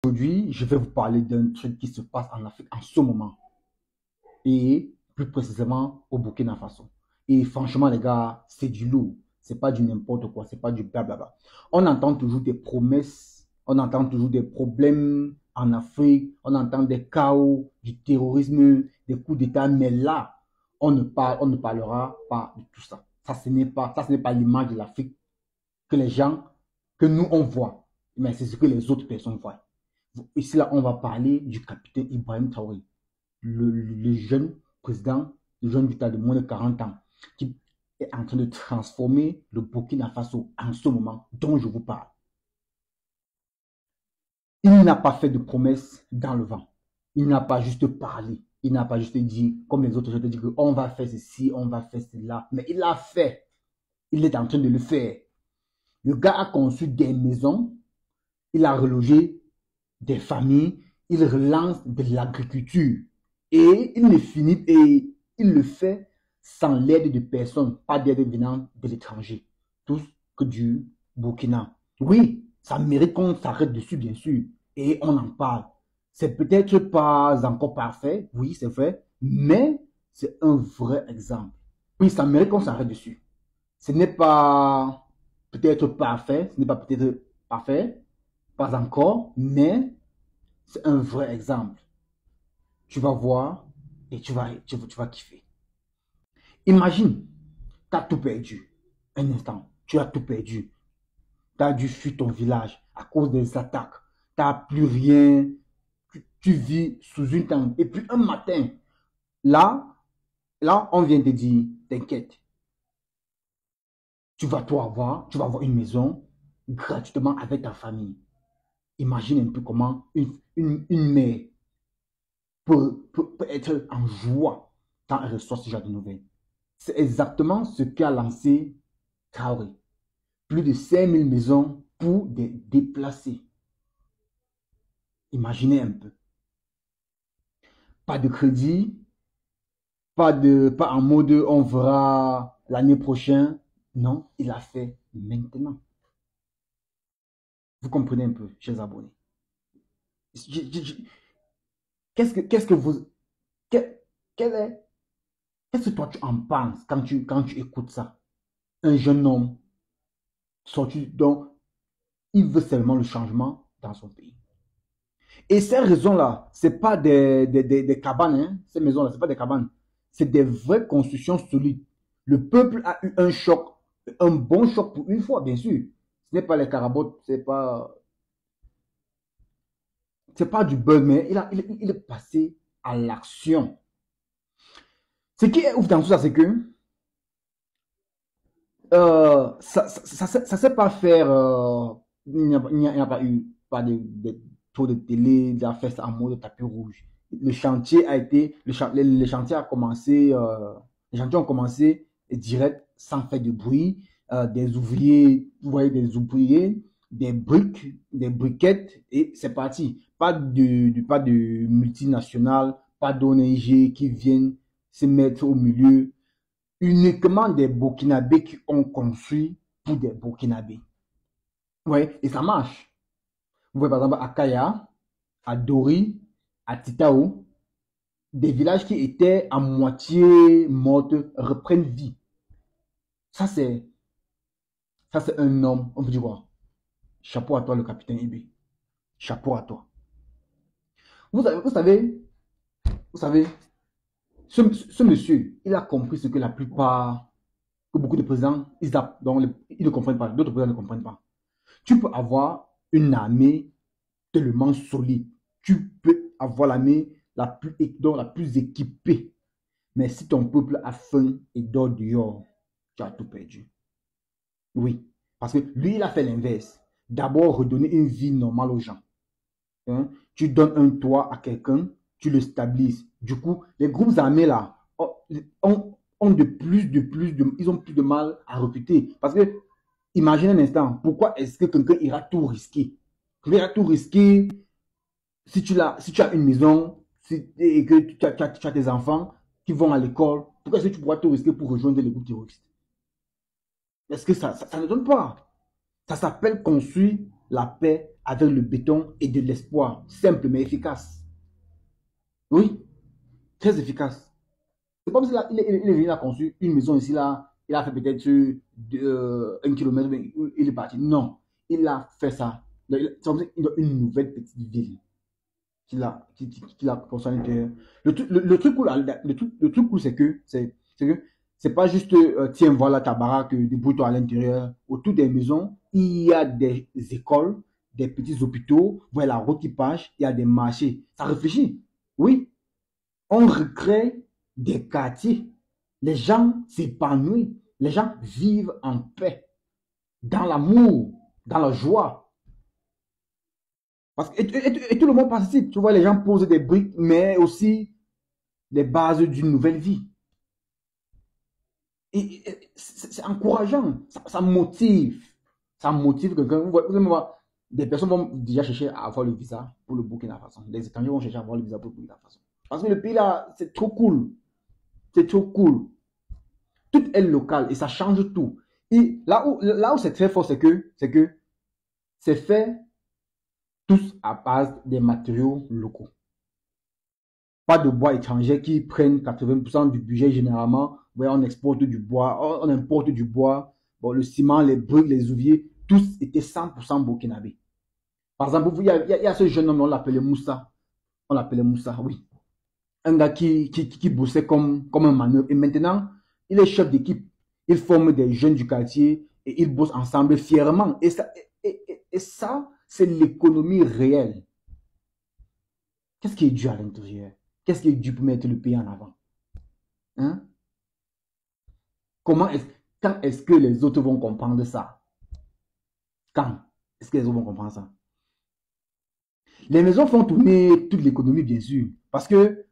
Aujourd'hui, je vais vous parler d'un truc qui se passe en Afrique en ce moment. Et plus précisément au Burkina Faso. Et franchement, les gars, c'est du lourd. C'est pas du n'importe quoi. C'est pas du blablabla. On entend toujours des promesses. On entend toujours des problèmes en Afrique. On entend des chaos, du terrorisme, des coups d'État. Mais là, on ne parlera pas de tout ça. Ça, ce n'est pas l'image de l'Afrique que les gens, que nous, on voit. Mais c'est ce que les autres personnes voient. Ici, là, on va parler du capitaine Ibrahim Traoré, le jeune président, le jeune vital de moins de 40 ans, qui est en train de transformer le Burkina Faso en ce moment dont je vous parle. Il n'a pas fait de promesses dans le vent. Il n'a pas juste parlé. Il n'a pas juste dit, comme les autres, je te dis qu'on va faire ceci, on va faire cela. Mais il l'a fait. Il est en train de le faire. Le gars a conçu des maisons. Il a relogé des familles. Il relance de l'agriculture. Et il ne finit, et il le fait sans l'aide de personne, pas d'aide venant de l'étranger. Tous que du Burkina. Oui, ça mérite qu'on s'arrête dessus, bien sûr. Et on en parle. C'est peut-être pas encore parfait, oui, c'est vrai, mais c'est un vrai exemple. Oui, ça mérite qu'on s'arrête dessus. Ce n'est pas peut-être parfait, ce n'est pas peut-être parfait, pas encore, mais c'est un vrai exemple. Tu vas voir et tu vas kiffer. Imagine, tu as tout perdu. Un instant, tu as tout perdu. Tu as dû fuir ton village à cause des attaques. Tu n'as plus rien. Tu vis sous une tente. Et puis un matin, là, on vient te dire, t'inquiète, tu vas avoir une maison gratuitement avec ta famille. Imagine un peu comment une mère peut être en joie quand elle reçoit ce genre de nouvelles. C'est exactement ce qu'a lancé Traoré. Plus de 5000 maisons pour des déplacés. Imaginez un peu. Pas de crédit, pas en mode on verra l'année prochaine. Non, il a fait maintenant. Vous comprenez un peu, chers abonnés. Qu'est-ce que vous... que- quel est, qu'est-ce que toi tu en penses quand tu écoutes ça? Un jeune homme sorti, donc il veut seulement le changement dans son pays. Et ces raisons-là, ce n'est pas des cabanes, hein. Ces maisons-là, ce n'est pas des cabanes. C'est des vraies constructions solides. Le peuple a eu un choc, un bon choc pour une fois, bien sûr. Ce n'est pas les carabotes, c'est pas du buzz, mais il est passé à l'action. Ce qui est ouf dans tout ça, c'est que ça sait pas faire. Il n'y a pas eu pas de tour de télé, de la fête en mode tapis rouge. Le chantier a été, le chantier a commencé, les chantiers ont commencé direct sans faire de bruit. Des ouvriers, vous voyez des ouvriers, des briques, des briquettes et c'est parti. Pas de multinationales, pas d'ONG qui viennent se mettre au milieu, uniquement des Burkinabés qui ont construit pour des Burkinabés. Ouais, et ça marche. Vous voyez par exemple à Kaya, à Dori, à Titao, des villages qui étaient à moitié morts reprennent vie. Ça c'est un homme, on peut dire quoi? Chapeau à toi le capitaine Ibi. Chapeau à toi. Vous savez, vous savez, ce monsieur, il a compris ce que la plupart, que beaucoup de présidents, ils ne comprennent pas. D'autres présidents ne comprennent pas. Tu peux avoir une armée tellement solide. Tu peux avoir l'armée la plus équipée. Mais si ton peuple a faim et dort dehors, tu as tout perdu. Oui. Parce que lui, il a fait l'inverse. D'abord, redonner une vie normale aux gens. Hein? Tu donnes un toit à quelqu'un, tu le stabilises. Du coup, les groupes armés là ont ils ont plus de mal à recruter. Parce que, imagine un instant, pourquoi est-ce que quelqu'un ira tout risquer? Il ira tout risquer si tu as une maison et que tu as tes enfants qui vont à l'école, pourquoi est-ce que tu pourras tout risquer pour rejoindre les groupes terroristes? Est-ce que ça ne donne pas? Ça s'appelle construire la paix avec le béton et de l'espoir, simple mais efficace. Oui, très efficace. C'est comme s'il il est venu, il a conçu une maison ici, là, il a fait peut-être 1 kilomètre, il est parti. Non, il a fait ça. C'est comme s'il a une nouvelle petite ville qu'il a construit à l'intérieur. Le truc cool, le truc cool, c'est que c'est pas juste, tiens, voilà ta baraque, débrouille-toi à l'intérieur. Autour des maisons, il y a des écoles, des petits hôpitaux, voilà la route qui passe, il y a des marchés. Ça réfléchit. Oui, on recrée des quartiers. Les gens s'épanouissent. Les gens vivent en paix, dans l'amour, dans la joie. Parce que, et tout le monde participe. Tu vois, les gens posent des briques, mais aussi les bases d'une nouvelle vie. Et c'est encourageant. Ça motive. Ça motive quelqu'un. Vous allez voir, des personnes vont déjà chercher à avoir le visa pour le Burkina Faso. Les étrangers vont chercher à avoir le visa pour le Burkina Faso. Parce que le pays là, c'est trop cool. C'est trop cool. Tout est local et ça change tout. Et là où c'est très fort, c'est que c'est fait tous à base des matériaux locaux. Pas de bois étranger qui prennent 80% du budget généralement. Ouais, on exporte du bois, on importe du bois. Bon, le ciment, les briques, les ouvriers, tous étaient 100% burkinabés. Par exemple, il y a ce jeune homme, on l'appelait Moussa. On l'appelait Moussa, oui. Un gars qui bossait comme un manœuvre. Et maintenant, il est chef d'équipe. Il forme des jeunes du quartier et ils bossent ensemble fièrement. Et ça, c'est l'économie réelle. Qu'est-ce qui est dû à l'intérieur? Qu'est-ce qui est dû pour mettre le pays en avant? Hein? Comment est Quand est-ce que les autres vont comprendre ça? Quand est-ce que les autres vont comprendre ça? Les maisons font tourner toute l'économie, bien sûr. Parce que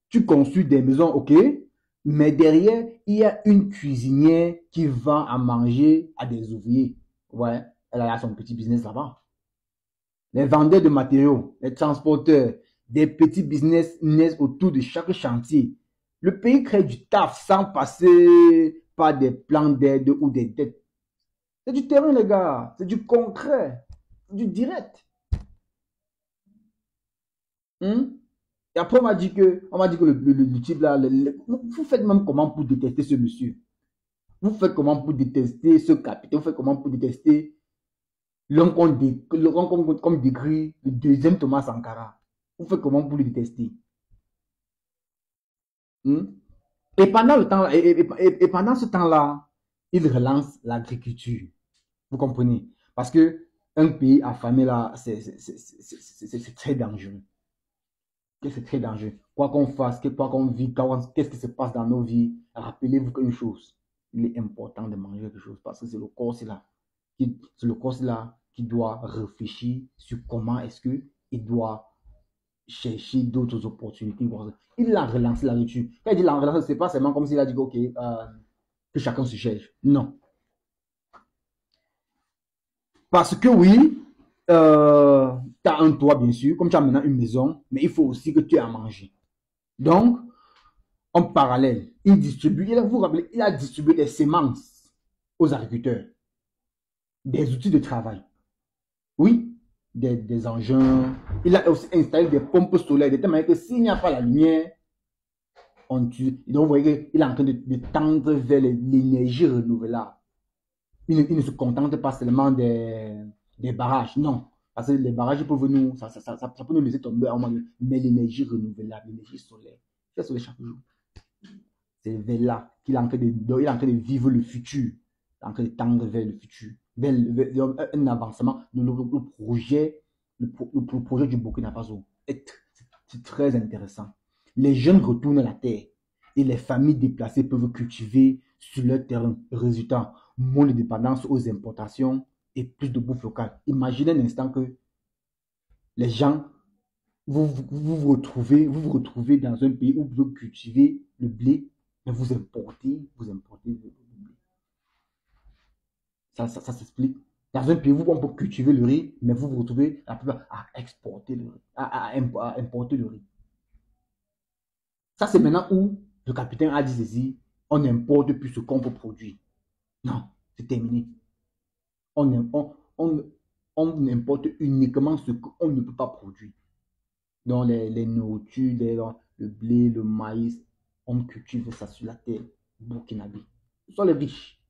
tu construis des maisons, ok, mais derrière, il y a une cuisinière qui vend à manger à des ouvriers. Ouais, elle a son petit business là-bas. Les vendeurs de matériaux, les transporteurs, des petits business naissent autour de chaque chantier. Le pays crée du taf sans passer par des plans d'aide ou des dettes. C'est du terrain, les gars. C'est du concret. C'est du direct. Hein? Et après, on m'a dit que le type là, vous faites même comment pour détester ce monsieur? Vous faites comment pour détester ce capitaine? Vous faites comment pour détester l'homme comme décrit le deuxième Thomas Sankara? Vous faites comment pour le détester? Hmm? Et pendant le temps, et pendant ce temps-là, il relance l'agriculture. Vous comprenez? Parce que un pays affamé là, c'est très dangereux. C'est très dangereux. Quoi qu'on fasse, quoi qu'on vit, qu'est-ce qui se passe dans nos vies, rappelez-vous qu'une chose, il est important de manger quelque chose parce que c'est le corps là qui doit réfléchir sur comment est-ce que il doit chercher d'autres opportunités. Il a relancé la nourriture. Quand il dit la relancé, c'est pas seulement comme s'il a dit ok, que chacun se cherche. Non. Parce que oui, tu as un toit, bien sûr, comme tu as maintenant une maison, mais il faut aussi que tu aies à manger. Donc, en parallèle, vous vous rappelez, il a distribué des semences aux agriculteurs, des outils de travail. Oui, des engins. Il a aussi installé des pompes solaires, de telle manière que s'il n'y a pas la lumière, donc vous voyez qu'il est en train de tendre vers l'énergie renouvelable. Il ne se contente pas seulement des barrages, non. Parce que les barrages peuvent nous, ça peut nous laisser tomber à un moment donné. Mais l'énergie renouvelable, l'énergie solaire, c'est sur chaque jour. C'est vers là qu'il est en train de vivre le futur. Il est en train de tendre vers le futur, vers un avancement. Le projet du Burkina Faso c'est très intéressant. Les jeunes retournent à la terre et les familles déplacées peuvent cultiver sur leur terrain. Résultat, moins de dépendance aux importations et plus de bouffe locale. Imaginez un instant que les gens, vous retrouvez dans un pays où vous pouvez cultiver le blé, mais vous importez le blé. Ça s'explique. Dans un pays où on peut cultiver le riz, mais vous vous retrouvez à exporter le riz, à importer le riz. Ça, c'est maintenant où le capitaine a dit ceci, on n'importe plus ce qu'on peut produire. Non, c'est terminé. on, on importe uniquement ce qu'on ne peut pas produire. Donc les nourritures, le blé, le maïs, on cultive ça sur la terre burkinabé. Ce sont les riches.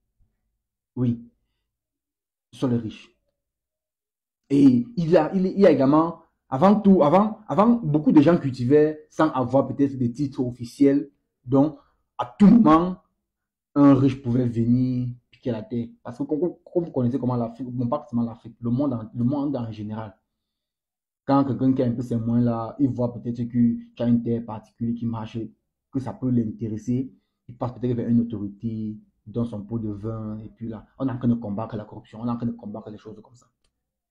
Oui, ce sont les riches. Et il y a également, avant, beaucoup de gens cultivaient sans avoir peut-être des titres officiels. Donc, à tout moment, un riche pouvait venir piquer la terre. Parce que comme vous connaissez comment l'Afrique, bon, pas seulement l'Afrique, le monde en général, quand quelqu'un qui a un peu ses moyens là, il voit peut-être que tu as une terre particulière qui marche, que ça peut l'intéresser, il passe peut-être vers une autorité, dans son pot de vin, et puis là, on est en train de combattre la corruption, on est en train de combattre les choses comme ça.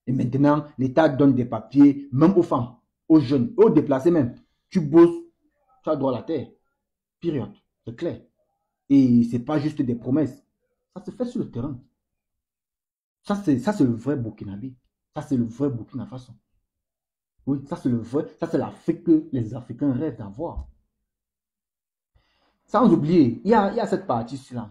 Et maintenant, l'État donne des papiers, même aux femmes, aux jeunes, aux déplacés même. Tu bosses, tu as droit à la terre. Période. C'est clair. Et c'est pas juste des promesses. Ça se fait sur le terrain. Ça, c'est le vrai Burkinabé. Ça, c'est le vrai Burkina Faso. Oui, ça, c'est le vrai. Ça, c'est l'Afrique que les Africains rêvent d'avoir. Sans oublier, il y a cette partie-là.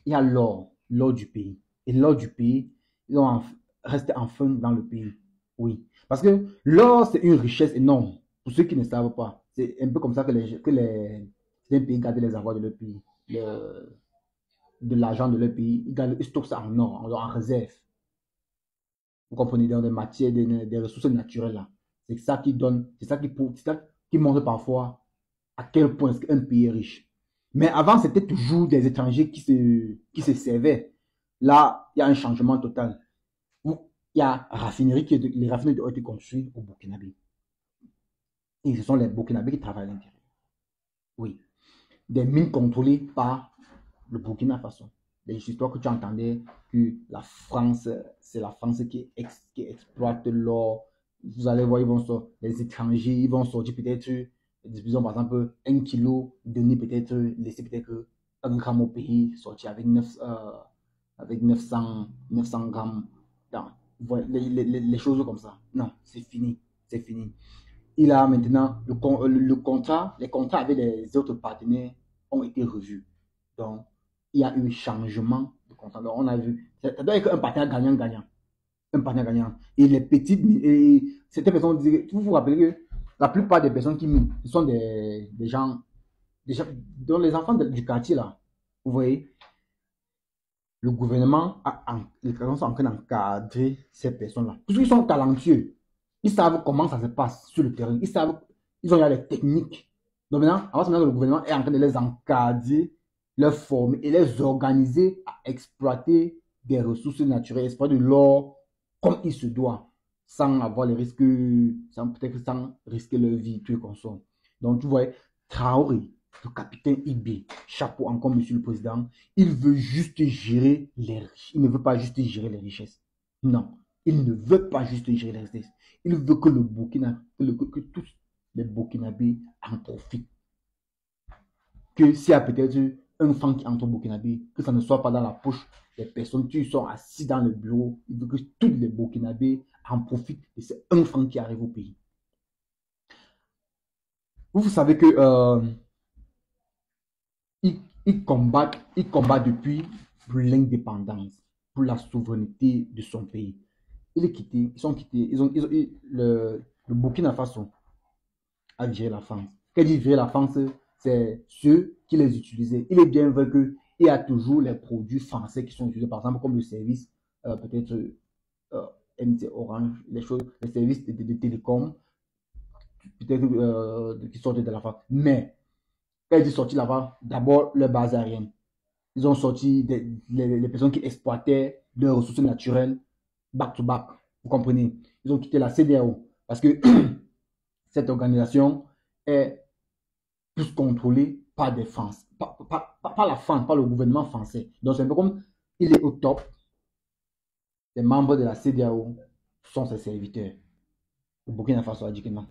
Il y a l'or du pays. Et l'or du pays, ils ont resté enfin dans le pays. Oui. Parce que l'or, c'est une richesse énorme. Pour ceux qui ne savent pas, c'est un peu comme ça que les pays gardent les avoirs de leur pays. De l'argent de leur pays. Ils stockent ça en or, en réserve. Vous comprenez, dans des matières, des ressources naturelles là. C'est ça qui donne, c'est ça qui montre parfois à quel point un pays est riche. Mais avant, c'était toujours des étrangers qui se servaient. Là, il y a un changement total. Il y a les raffineries ont été construites au Burkinabé. Et ce sont les Burkinabés qui travaillent à l'intérieur. Oui. Des mines contrôlées par le Burkina Faso. Des histoires que tu entendais que la France, c'est la France qui exploite l'or. Vous allez voir, les étrangers, ils vont sortir peut-être, disons par exemple, 1 kilo, donner peut-être, laisser peut-être 1 gramme au pays, sortir avec 900 grammes. Non, les choses comme ça. Non, c'est fini. C'est fini. Il a maintenant les contrats avec les autres partenaires ont été revus. Donc, il y a eu changement de contrat. Donc, on a vu, ça doit être un partenaire gagnant-gagnant. Un partenaire gagnant. Et les petites, et certaines personnes disaient, vous vous rappelez que la plupart des personnes qui minent, ce sont des gens, dont les enfants du quartier là. Vous voyez, le gouvernement les personnes sont en train d'encadrer ces personnes-là. Parce qu'ils sont talentueux. Ils savent comment ça se passe sur le terrain. Ils ont les techniques. Donc maintenant, avant que le gouvernement est en train de les encadrer, les former et les organiser à exploiter des ressources naturelles, exploiter de l'or comme il se doit, sans avoir les risques, peut-être sans risquer leur vie, tout consomment. Donc tu vois, Traoré, le capitaine IB, chapeau encore, monsieur le président, il veut juste gérer les richesses. Il ne veut pas juste gérer les richesses. Non, il ne veut pas juste gérer les richesses. Il veut que le Burkina, que tous les Burkinabés en profitent. Que s'il y a peut-être un franc qui entre au Burkinabé, que ça ne soit pas dans la poche des personnes qui sont assis dans le bureau. Il veut que tous les Burkinabés en profitent de ces 1 franc qui arrive au pays. Vous savez que il combat depuis pour l'indépendance, pour la souveraineté de son pays. Ils sont quittés, le Burkina Faso a viré la France. Quand il dit virer la France, c'est ceux qui les utilisaient. Il est bien vrai qu'il y a toujours les produits français qui sont utilisés, par exemple, comme le service, peut-être MT Orange, les services de télécom, peut-être qui sortent de la France. Mais quand ils sont sortis là-bas, d'abord leur base aérienne. Ils ont sorti les personnes qui exploitaient leurs ressources naturelles back to back. Vous comprenez? Ils ont quitté la CEDEAO parce que cette organisation est plus contrôlée par des Français, par la France, par le gouvernement français. Donc c'est un peu comme il est au top. Les membres de la CEDEAO sont ses serviteurs. Le Burkina Faso a dit que non,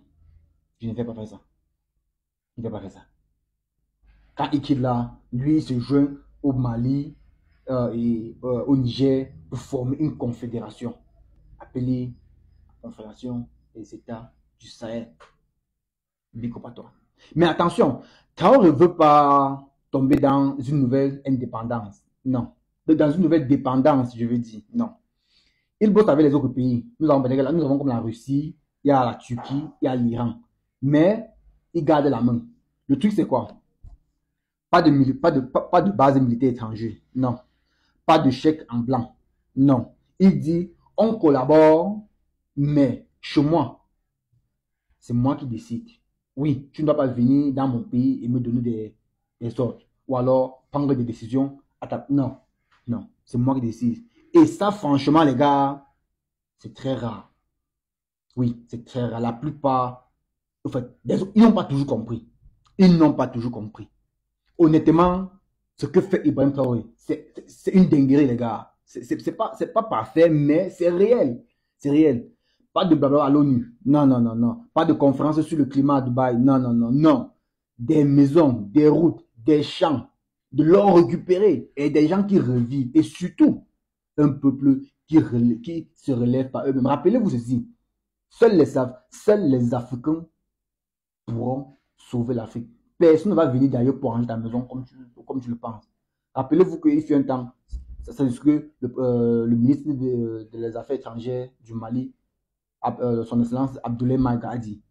je ne vais pas faire ça. Je ne vais pas faire ça. Quand il quitte là, lui, il se joint au Mali et au Niger pour former une confédération appelée Confédération des États du Sahel. Bicopatoire. Mais attention, Traoré ne veut pas tomber dans une nouvelle indépendance. Non. Dans une nouvelle dépendance, je veux dire. Non. Ils bossent avec les autres pays. Nous avons comme la Russie, il y a la Turquie, il y a l'Iran. Mais ils gardent la main. Le truc, c'est quoi? Pas de base militaire étrangère. Non. Pas de chèque en blanc. Non. Il dit, on collabore, mais chez moi, c'est moi qui décide. Oui, tu ne dois pas venir dans mon pays et me donner des ordres. Ou alors prendre des décisions. Non, non, c'est moi qui décide. Et ça, franchement, les gars, c'est très rare. Oui, c'est très rare. La plupart, en fait, ils n'ont pas toujours compris. Ils n'ont pas toujours compris. Honnêtement, ce que fait Ibrahim Traoré, c'est une dinguerie, les gars. C'est pas parfait, mais c'est réel. C'est réel. Pas de blabla à l'ONU. Non, non, non, non. Pas de conférence sur le climat à Dubaï. Non, non, non, non. Des maisons, des routes, des champs, de l'or récupéré et des gens qui revivent. Et surtout, un peuple qui se relève par eux-mêmes. Rappelez-vous ceci. Seuls les Africains pourront sauver l'Afrique. Personne ne va venir d'ailleurs pour ranger ta maison comme tu le penses. Rappelez-vous qu'il fut un temps, c'est ce que le ministre des Affaires étrangères du Mali, son Excellence Abdoulaye Maïga a dit.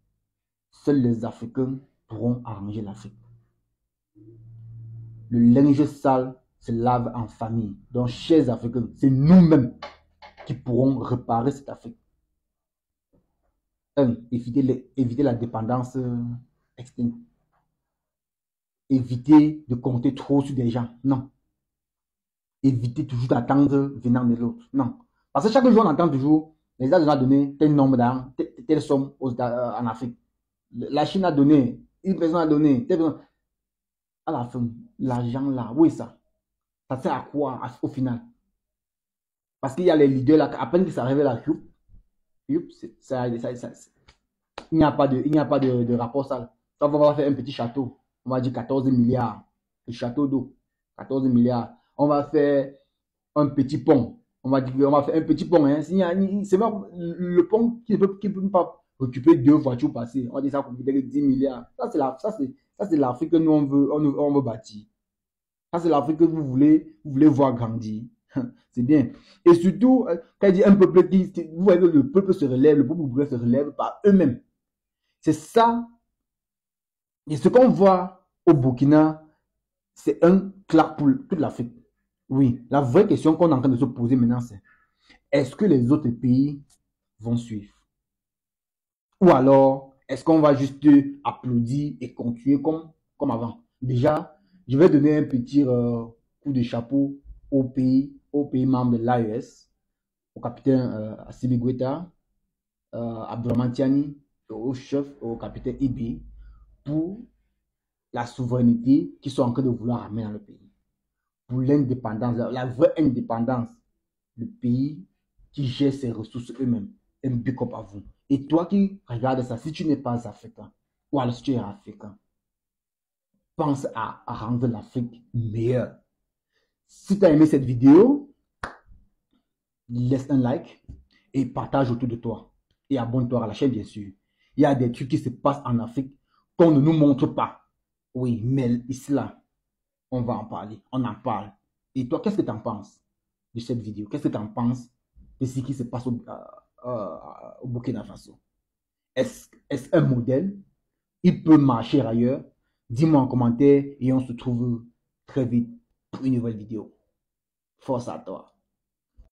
Seuls les Africains pourront arranger l'Afrique. Le linge sale se lave en famille. Donc, chers Africains, c'est nous-mêmes qui pourrons réparer cette Afrique. Éviter la dépendance externe. Éviter de compter trop sur des gens. Non. Éviter toujours d'attendre venant de l'autre. Non. Parce que chaque jour, on entend toujours, les États-Unis ont donné tel nombre d'argent, telle somme en Afrique. La Chine a donné, une personne a donné, telle personne. À la fin, l'argent là, oui ça. Ça sert à quoi au final? Parce qu'il y a les leaders là, à peine que ça arrive là, il n'y a pas de rapport sale. Ça va faire un petit château. On va dire 14 milliards. Le château d'eau. 14 milliards. On va faire un petit pont. On va faire un petit pont. Hein. C'est même le pont qui ne peut pas occuper 2 voitures passées. On va dire ça coûte 10 milliards. Ça, c'est l'Afrique que nous, on veut bâtir. Ça, c'est l'Afrique que vous voulez voir grandir. C'est bien. Et surtout, quand il dit un peuple vous voyez que le peuple se relève, le peuple se relève par eux-mêmes. C'est ça. Et ce qu'on voit au Burkina, c'est un claque pour toute l'Afrique. Oui, la vraie question qu'on est en train de se poser maintenant, c'est est-ce que les autres pays vont suivre? Ou alors, est-ce qu'on va juste applaudir et continuer comme avant? Déjà, je vais donner un petit coup de chapeau aux pays membres de l'AES, au capitaine Assimi Goïta, Abdourahmane Tiani, au chef, au capitaine Ibi, pour la souveraineté qu'ils sont en train de vouloir amener dans le pays. Pour l'indépendance, la vraie indépendance, le pays qui gère ses ressources eux-mêmes. Un big up à vous. Et toi qui regardes ça, si tu n'es pas africain, ou alors si tu es africain, pense à rendre l'Afrique meilleure. Si tu as aimé cette vidéo, laisse un like et partage autour de toi. Et abonne-toi à la chaîne, bien sûr. Il y a des trucs qui se passent en Afrique qu'on ne nous montre pas. Oui, mais ici, là, on va en parler. On en parle. Et toi, qu'est-ce que tu en penses de cette vidéo? Qu'est-ce que tu en penses de ce qui se passe au Burkina Faso? Est-ce un modèle? Il peut marcher ailleurs? Dis-moi en commentaire et on se trouve très vite pour une nouvelle vidéo. Force à toi.